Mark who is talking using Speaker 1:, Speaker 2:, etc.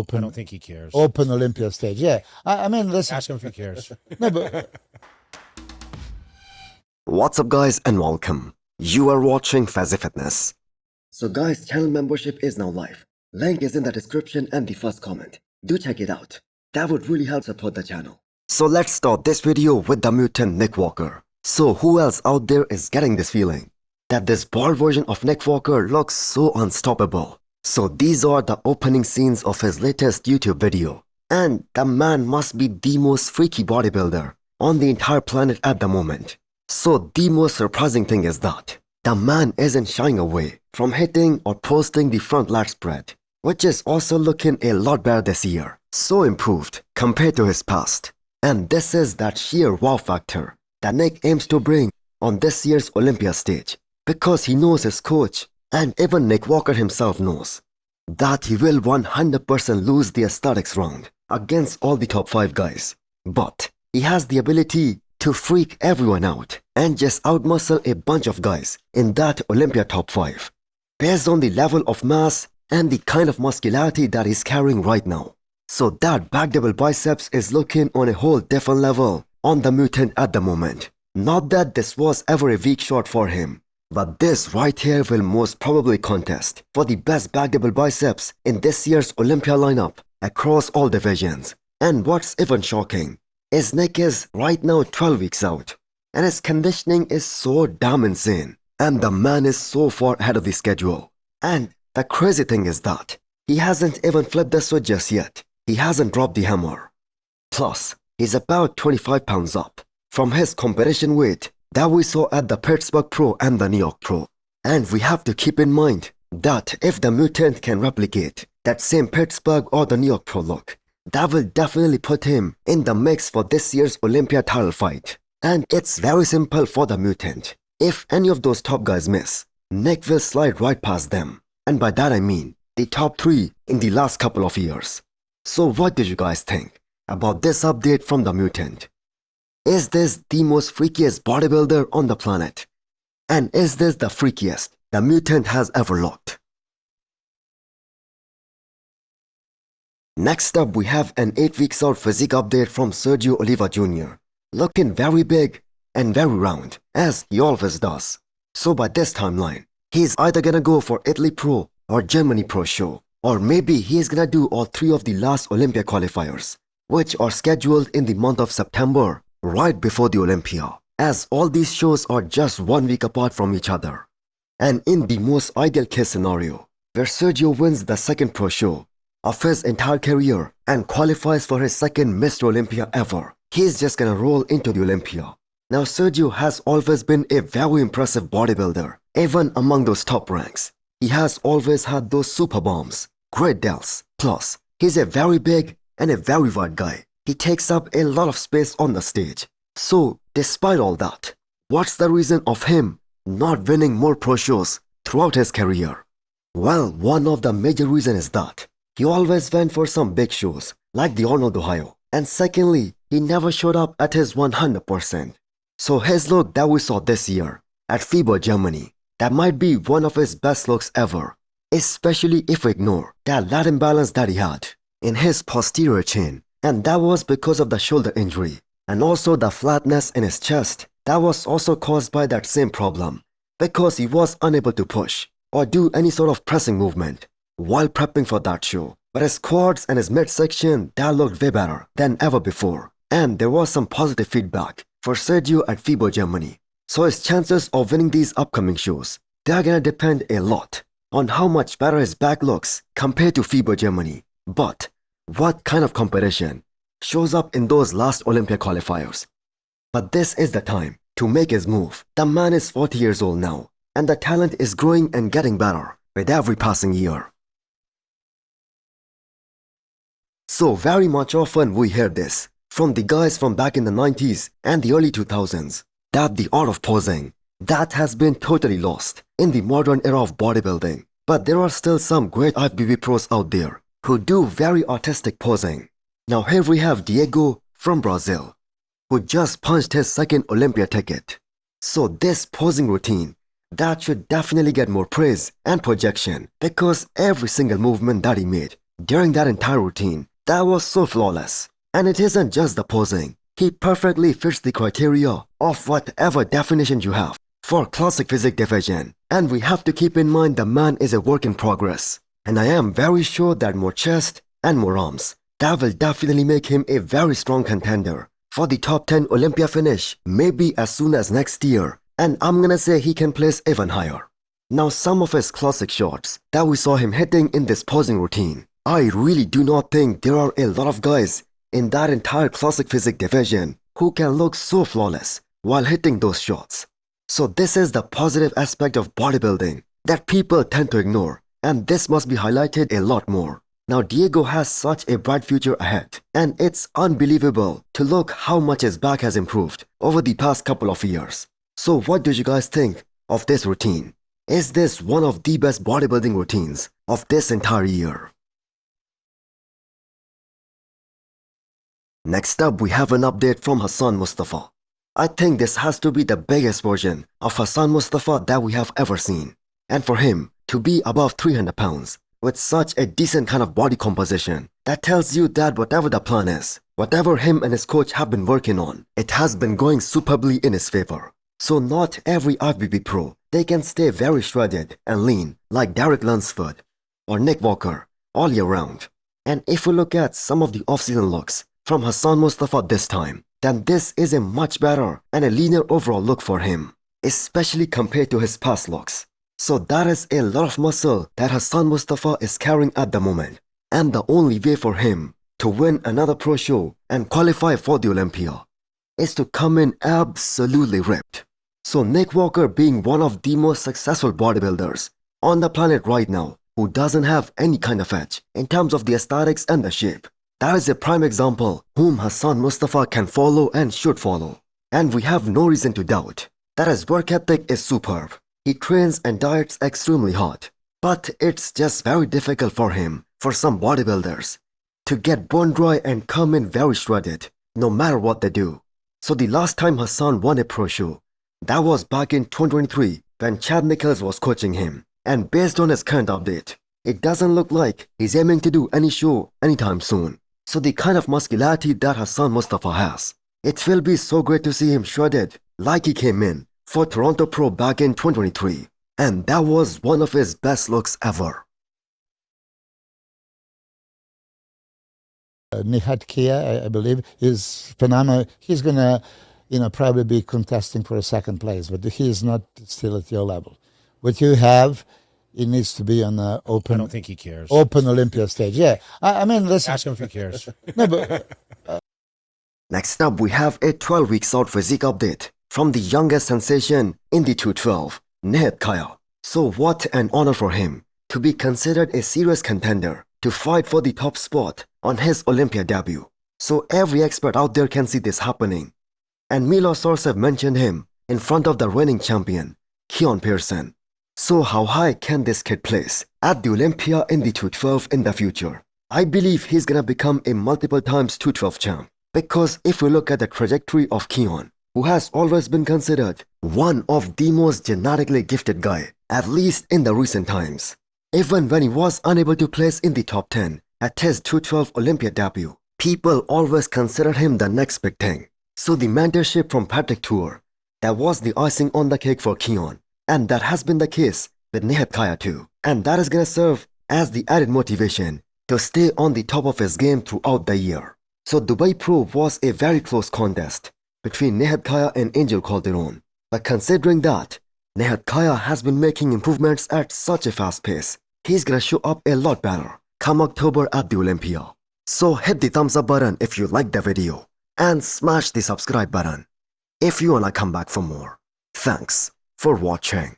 Speaker 1: open.
Speaker 2: I don't think he cares.
Speaker 1: Open Olympia stage. Yeah. I mean, listen.
Speaker 2: Ask him if he cares.
Speaker 1: No, but
Speaker 3: What's up guys and welcome. You are watching Fazi Fitness. So guys, channel membership is now live. Link is in the description and the first comment. Do check it out. That would really help support the channel. So let's start this video with the mutant Nick Walker. So who else out there is getting this feeling? That this bald version of Nick Walker looks so unstoppable. So these are the opening scenes of his latest YouTube video. And the man must be the most freaky bodybuilder on the entire planet at the moment. So the most surprising thing is that the man isn't shying away from hitting or posting the front lat spread, which is also looking a lot better this year. So improved compared to his past. And this is that sheer wow factor that Nick aims to bring on this year's Olympia stage, because he knows his coach and even Nick Walker himself knows that he will 100% lose the aesthetics round against all the top 5 guys. But he has the ability to freak everyone out and just outmuscle a bunch of guys in that Olympia top 5 based on the level of mass and the kind of muscularity that he's carrying right now. So that back double biceps is looking on a whole different level on the mutant at the moment. Not that this was ever a weak shot for him, but this right here will most probably contest for the best back double biceps in this year's Olympia lineup across all divisions. And what's even shocking is Nick is right now 12 weeks out and his conditioning is so damn insane, and the man is so far ahead of the schedule. And the crazy thing is that he hasn't even flipped the switch just yet. He hasn't dropped the hammer. Plus, he's about 25 pounds up from his competition weight that we saw at the Pittsburgh Pro and the New York Pro. And we have to keep in mind that if the mutant can replicate that same Pittsburgh or the New York Pro look, that will definitely put him in the mix for this year's Olympia title fight. And it's very simple for the mutant. If any of those top guys miss, Nick will slide right past them. And by that I mean the top 3 in the last couple of years. So what did you guys think about this update from the mutant? Is this the most freakiest bodybuilder on the planet? And is this the freakiest the mutant has ever looked? Next up, we have an 8 weeks out physique update from Sergio Oliva Jr. Looking very big and very round, as he always does. So by this timeline, he's either gonna go for Italy Pro or Germany Pro show, or maybe he's gonna do all 3 of the last Olympia qualifiers, which are scheduled in the month of September, right before the Olympia, as all these shows are just 1 week apart from each other. And in the most ideal case scenario, where Sergio wins the second pro show of his entire career and qualifies for his second Mr. Olympia ever, he's just gonna roll into the Olympia. Now Sergio has always been a very impressive bodybuilder, even among those top ranks. He has always had those super bombs, great delts, plus he's a very big and a very wide guy. He takes up a lot of space on the stage. So despite all that, what's the reason of him not winning more pro shows throughout his career? Well, one of the major reasons is that he always went for some big shows like the Arnold Ohio, and secondly, he never showed up at his 100%. So his look that we saw this year at FIBA Germany, that might be one of his best looks ever, especially if we ignore that lat imbalance that he had in his posterior chain, and that was because of the shoulder injury, and also the flatness in his chest that was also caused by that same problem, because he was unable to push or do any sort of pressing movement while prepping for that show. But his quads and his midsection, that looked way better than ever before, and there was some positive feedback for Sergio at FIBA Germany. So his chances of winning these upcoming shows, they're gonna depend a lot on how much better his back looks compared to FIBA Germany. But what kind of competition shows up in those last Olympia qualifiers? But this is the time to make his move. The man is 40 years old now, and the talent is growing and getting better with every passing year. So very much often we hear this from the guys from back in the 90s and the early 2000s, that the art of posing, that has been totally lost in the modern era of bodybuilding. But there are still some great IFBB pros out there who do very artistic posing. Now here we have Diego from Brazil, who just punched his second Olympia ticket. So this posing routine, that should definitely get more praise and projection, because every single movement that he made During that entire routine, that was so flawless. And it isn't just the posing. He perfectly fits the criteria of whatever definition you have for classic physique division. And we have to keep in mind the man is a work in progress. And I am very sure that more chest and more arms, that will definitely make him a very strong contender for the top 10 Olympia finish, maybe as soon as next year. And I'm gonna say he can place even higher. Now some of his classic shots that we saw him hitting in this posing routine, I really do not think there are a lot of guys in that entire classic physique division who can look so flawless while hitting those shots. So this is the positive aspect of bodybuilding that people tend to ignore, and this must be highlighted a lot more. Now Diego has such a bright future ahead, and it's unbelievable to look how much his back has improved over the past couple of years. So what do you guys think of this routine? Is this one of the best bodybuilding routines of this entire year? Next up, we have an update from Hassan Mustafa. I think this has to be the biggest version of Hassan Mustafa that we have ever seen. And for him to be above 300 pounds with such a decent kind of body composition, that tells you that whatever the plan is, whatever him and his coach have been working on, it has been going superbly in his favor. So not every IFBB pro, they can stay very shredded and lean like Derek Lunsford or Nick Walker all year round. And if we look at some of the off-season looks from Hassan Mustafa this time, then this is a much better and a leaner overall look for him, especially compared to his past looks. So that is a lot of muscle that Hassan Mustafa is carrying at the moment. And the only way for him to win another pro show and qualify for the Olympia is to come in absolutely ripped. So Nick Walker, being one of the most successful bodybuilders on the planet right now, who doesn't have any kind of edge in terms of the aesthetics and the shape, that is a prime example whom Hassan Mustafa can follow and should follow. And we have no reason to doubt that his work ethic is superb. He trains and diets extremely hard. But it's just very difficult for him, for some bodybuilders, to get bone dry and come in very shredded, no matter what they do. So the last time Hassan won a pro show, that was back in 2023 when Chad Nichols was coaching him. And based on his current update, it doesn't look like he's aiming to do any show anytime soon. So the kind of muscularity that Hassan Mustafa has, it will be so great to see him shredded like he came in for Toronto Pro back in 2023. And that was one of his best looks ever.
Speaker 1: Nihat Kaya, I believe, is phenomenal. He's going to, probably be contesting for a second place, but he is not still at your level. What you have, it needs to be on the open.
Speaker 2: I don't think he cares.
Speaker 1: Open Olympia stage. Yeah, I mean, listen.
Speaker 2: Ask him if he cares.
Speaker 1: No, but
Speaker 3: Next up, we have a 12-week out physique update from the youngest sensation in the 212, Nihat Kaya. So what an honor for him to be considered a serious contender to fight for the top spot on his Olympia debut. So every expert out there can see this happening. And Milos Sorsev mentioned him in front of the reigning champion, Keon Pearson. So how high can this kid place at the Olympia in the 212 in the future? I believe he's gonna become a multiple times 212 champ. Because if we look at the trajectory of Keon, who has always been considered one of the most genetically gifted guy, at least in the recent times. Even when he was unable to place in the top 10 at his 212 Olympia debut, people always considered him the next big thing. So the mentorship from Patrick Tour, that was the icing on the cake for Keon. And that has been the case with Nihat Kaya too. And that is gonna serve as the added motivation to stay on the top of his game throughout the year. So Dubai Pro was a very close contest between Nihat Kaya and Angel Calderon. But considering that Nihat Kaya has been making improvements at such a fast pace, he's gonna show up a lot better come October at the Olympia. So hit the thumbs up button if you liked the video and smash the subscribe button if you wanna come back for more. Thanks for watching.